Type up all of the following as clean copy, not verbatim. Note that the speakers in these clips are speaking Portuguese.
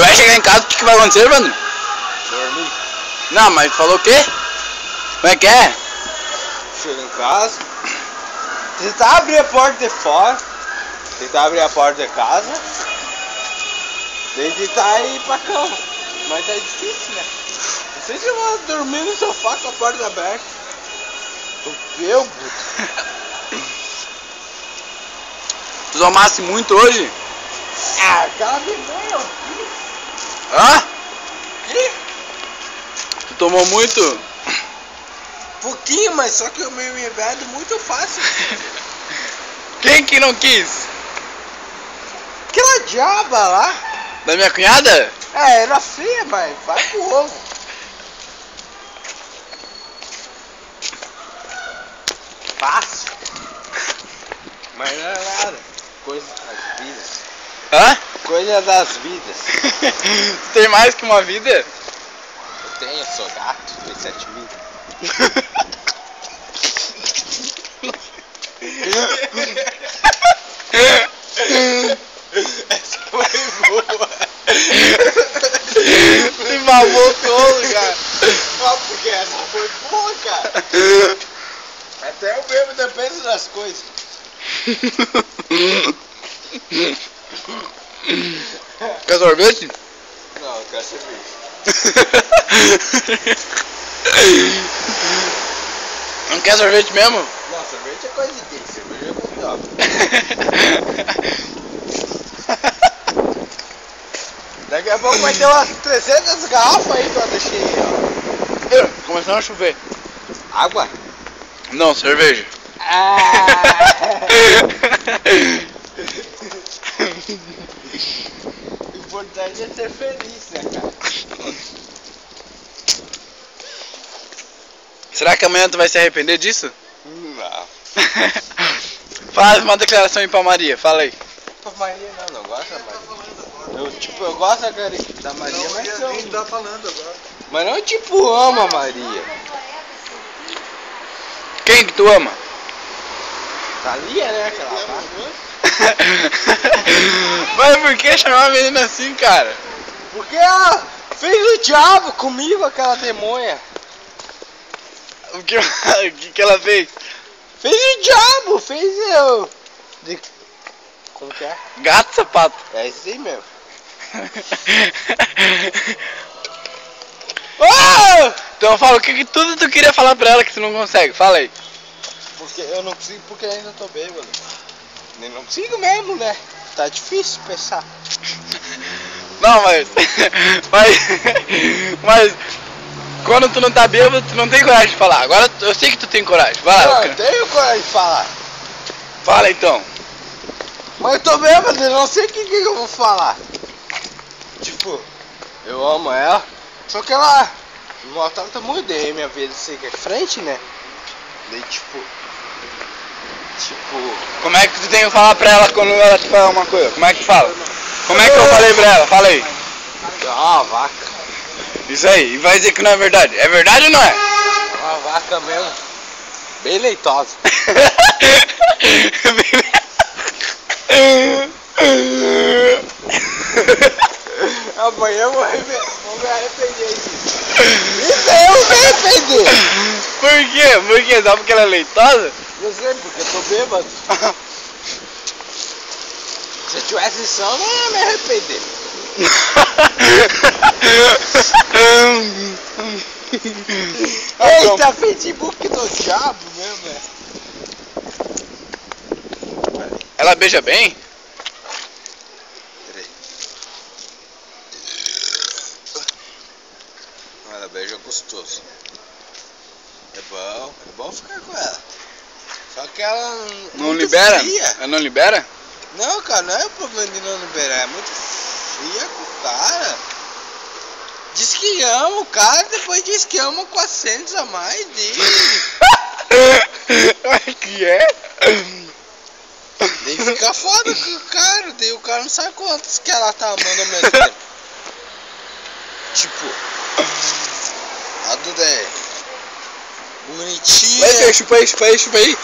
Tu vai chegar em casa, o que vai acontecer, mano? Dormir. Não, mas falou o quê? Como é que é? Chega em casa. Tentar abrir a porta de fora. Tentar abrir a porta de casa. Daí tentar ir pra cama. Mas é difícil, né? Não sei se eu vou dormir no sofá com a porta aberta. Tô bêbado. Tu tomasse muito hoje? Ah, aquela memória, ó. Hã? Que? Tu tomou muito? Pouquinho, mas só que eu me bebedo muito fácil. Quem que não quis? Aquela diaba lá. Da minha cunhada? É, era feia, mas vai pro ovo. Fácil. Mas não é nada. Coisa das vidas. Hã? Coisa das vidas. Tu tem mais que uma vida? Eu tenho, eu sou gato, tenho 7 vidas. Essa foi boa. Se mamou todo, cara. Ah, porque essa foi boa, cara. Até eu mesmo depende das coisas. Quer sorvete? Não, eu quero cerveja. Não quer sorvete mesmo? Não, sorvete é coisa de gay, cerveja é coisa de Daqui a pouco vai ter umas 300 garrafas aí que eu deixei, ó. Começando a chover. Água? Não, cerveja. O importante é ser feliz, né, cara? Será que amanhã tu vai se arrepender disso? Não. Faz uma declaração aí pra Maria, fala aí. Pra Maria não gosto da Maria. Eu gosto da Maria, mas não. Quem tá falando agora? Mas não tipo amo a Maria. Quem que tu ama? Thalia, né, aquela vaca. Mas por que chamar a menina assim, cara? Porque ela fez o diabo comigo, aquela demônia. O que ela fez? Fez o diabo, fez eu. Como que é? Gato sapato. É isso aí mesmo. Oh! Então fala o que tudo tu queria falar pra ela que tu não consegue, fala aí. Porque eu não consigo porque ainda tô bêbado. Nem não consigo mesmo, né? Tá difícil pensar. Não, mas quando tu não tá bêbado, tu não tem coragem de falar. Agora eu sei que tu tem coragem, vai lá. Não, eu tenho coragem de falar. Fala então. Mas eu tô bêbado, eu não sei o que eu vou falar. Tipo, eu amo ela, só que ela me maltrata muito, daí minha vida segue à frente, né? Daí tipo, Como é que tu tem que falar pra ela quando ela te fala uma coisa? Como é que tu fala? Como é que eu falei pra ela? Fala aí. é uma vaca. Isso aí, e vai dizer que não é verdade. É verdade ou não é? É uma vaca mesmo, bem leitosa. Amanhã eu vou me arrepender disso. Isso aí eu vou me arrepender. Por quê? Por quê? Só porque ela é leitosa? Eu sei, porque eu tô bêbado. Se eu tivesse só, eu não ia me arrepender. Eita, Facebook do diabo mesmo, velho. Ela beija bem? Ela beija gostoso. É bom ficar com ela. Só que ela Não muito libera? fria. Ela não libera? Não, cara, não é o problema de não liberar, é muito fria com o cara. Diz que ama o cara, depois diz que ama 400 a mais dele. Que é? Daí fica foda com o cara, daí o cara não sabe quantos que ela tá amando ao mesmo tempo. Tipo, a Duda é bonitinha. Vai, chupa aí.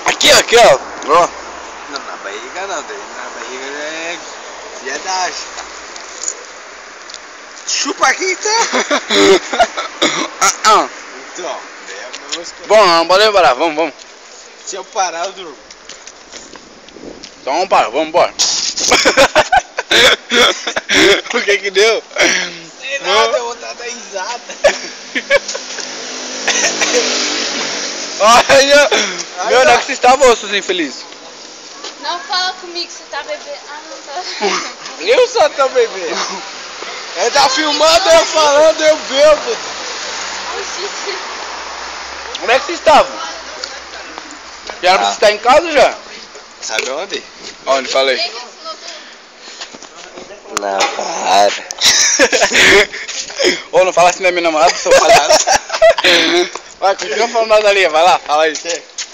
Aqui, ó. Ó. Não, na barriga não, daí na barriga já é viadagem. Chupa aqui então. Então, Então, é a música. bom, não pode parar, vamos. Se eu parar, eu durmo. Então vamos parar, vamos embora. O que deu? Sei nada, eu vou dar risada. Olha, meu, onde é que você estava, ô, seus infelizes? Não fala comigo, você tá bebendo. Ah, não tá. Eu só tô bebendo. Ele tá filmando, eu falando, eu bebo. Oxi. Onde é que vocês estavam? Já era pra você estar em casa já? Sabe onde? Onde? Falei. Na barra. Ô, não fala assim da minha namorada, seu palhaço. Vai, continua falando da Dalia, vai lá, fala aí.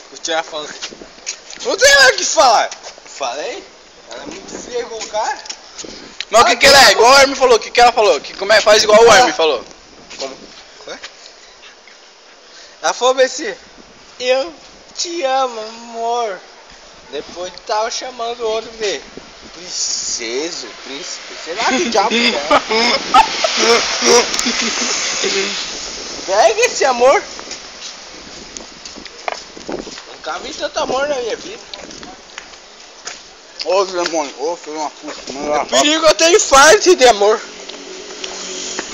Continua falando. Não tem mais o que falar. Falei? Ela é muito fria com o cara. Mas o que ela é? Igual o Hermes falou, o que ela falou? Como é? Faz igual o Hermes falou. Como? Ela falou assim, eu te amo, amor. Depois tava chamando o outro de princesa, príncipe, sei lá que diabo é. Pega esse amor. Nunca vi tanto amor na minha vida. Ô, demônio, ô, filho de uma puta, manda lá. Perigo eu tenho infarto de amor.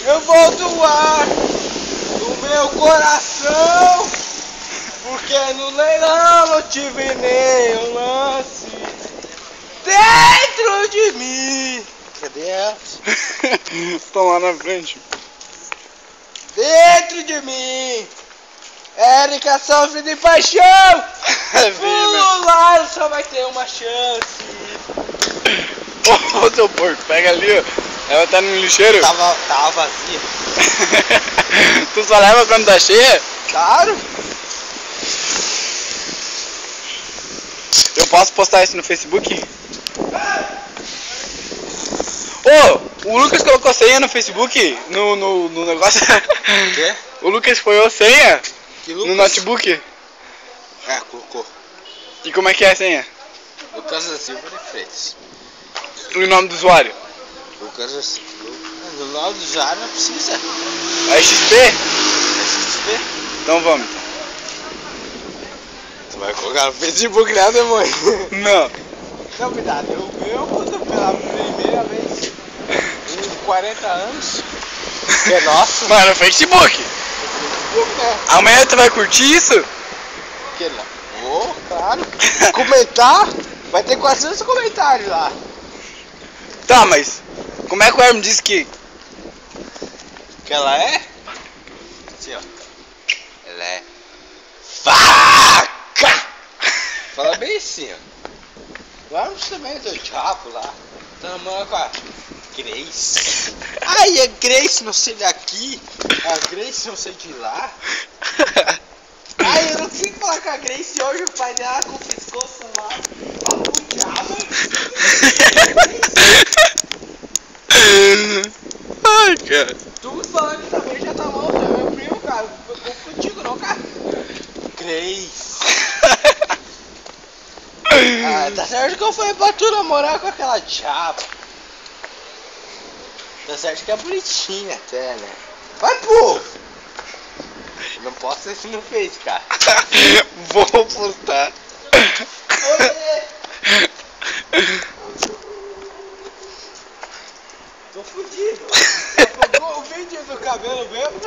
Eu vou doar do meu coração, porque no leilão não tive nenhum lance dentro de mim. Cadê ela? Estão lá na frente. Dentro de mim. Érica sofre de paixão. Pulo lá, só vai ter uma chance. Ô, seu porco, pega ali, ó. Ela tá no lixeiro. Tava vazia. Tu só leva quando tá cheia? Claro. Eu posso postar isso no Facebook? Ô, o Lucas colocou senha no Facebook, no negócio. Quê? O Lucas foi a senha Que no notebook. É, colocou. E como é que é a senha? Lucas da Silva de Freitas. E o nome do usuário? Lucas da Silva. No nome do usuário não precisa. É XP? É XP. Então vamos. Tu vai colocar no Facebook, né, demônio? Não. Não, cuidado, eu conto pela primeira vez em 40 anos. Que é nosso. Mas no Facebook. Facebook, né? Amanhã tu vai curtir isso? Que não. Vou, claro. Comentar, vai ter 400 comentários lá. Tá, mas como é que o Hermes disse que... Que ela é? Assim, ó. Ela é faca! Fala bem assim, ó. Vamos também do diabo lá. Tá namorando com a Grace. Ai, a Grace não sei daqui. A Grace não sei de lá. Ai, eu não consigo falar com a Grace hoje. O pai dela com o pescoço lá. Ó, o diabo. Ai, cara. Tu falando também já tá mal, meu primo, cara. Eu vou contigo não, cara. Grace. Ah, tá certo que eu falei pra tu namorar com aquela diaba. Tá certo que é bonitinha até, né? Vai, pô! Não posso ser se não fez, cara. Vou postar. Tô fudido. Apagou o vídeo do cabelo mesmo.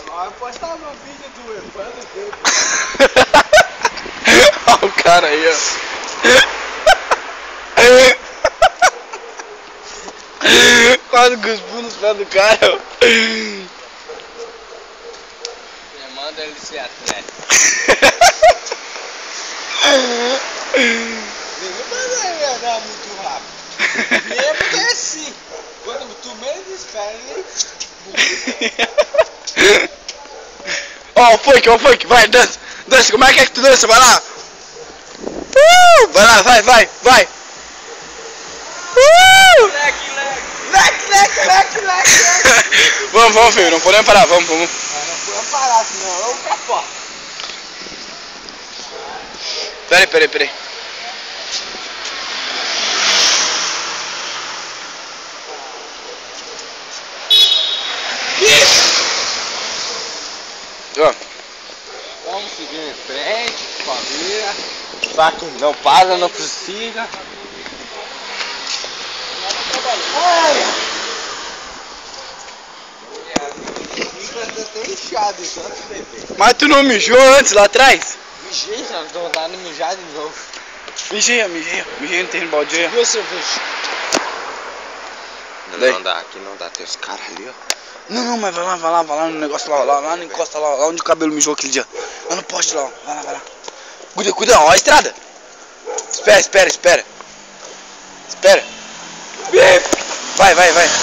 Agora postar meu vídeo do Evandro dele. Olha o cara aí, ó. Quase cuspiu nos pés do cara. Manda ele ser atleta. Ninguém manda ele andar muito rápido. Mesmo que é assim. Quando tu menos espera, ele... Ó, o funk, vai, dança. Dança, como é que tu dança? Vai lá. Vai lá, vai. Leque. Vamos, filho, não podemos parar, vamos. Não podemos parar, senão eu vou pra fora. Peraí. baque não para, não precisa. Ai! Fica até inchado, só se beber. Mas tu não mijou antes lá atrás? Mijei, já tô dando mijar de novo. Mijei no terreno baldio. Viu a cerveja? Daí? Não dá, aqui não dá, tem os caras ali, ó. Não, mas vai lá no negócio lá não encosta lá onde o cabelo mijou aquele dia. Lá no poste lá, ó. Vai lá. Cuida, ó a estrada. Espera.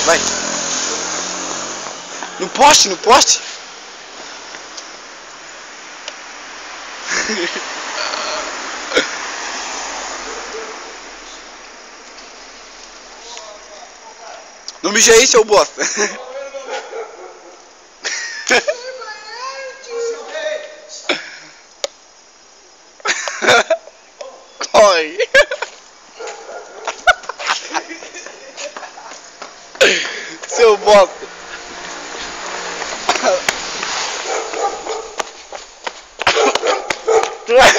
Vai. No poste. Não mija aí, seu bosta. Oi. Seu bosta.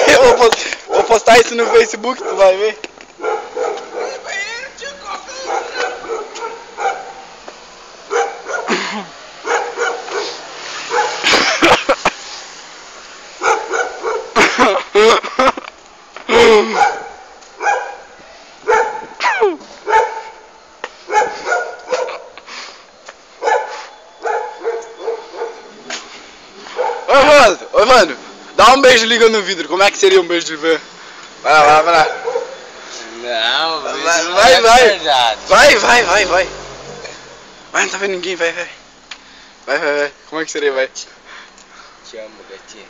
Eu vou postar isso no Facebook, tu vai ver. Ô Evandro, dá um beijo ligando no vidro. Como é que seria um beijo de ver? Vai lá. Não, Vai. Vai, não tá vendo ninguém, vai. Vai. Como é que seria, vai? Te amo, gatinha.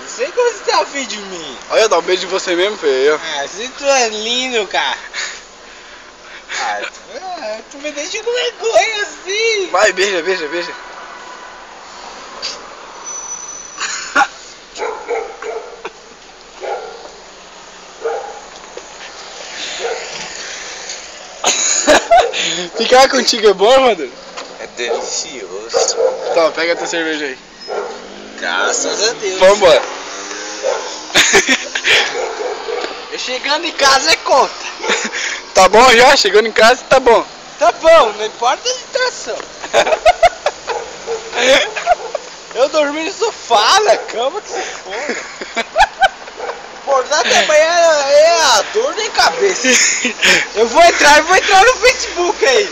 Você como você tá afim de mim? Olha, dá um beijo de você mesmo, feio. Você tu é lindo, cara. Tu me deixa com vergonha assim. Vai, beija. Ficar contigo é bom, mano? É delicioso. Tá, pega a tua cerveja aí. Graças a Deus. Vambora. Eu chegando em casa é conta. Tá bom já? Chegando em casa, tá bom. Tá bom, não importa a situação. Eu dormi no sofá, na cama que se foda. Acordar até amanhã é a dor de cabeça. Eu vou entrar no Facebook aí.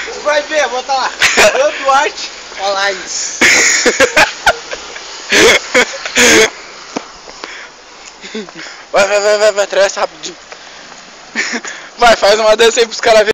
Você vai ver, bota lá. Eu, Duarte, olha isso. Vai, atravessa rapidinho. Vai, faz uma dança aí pros caras verem.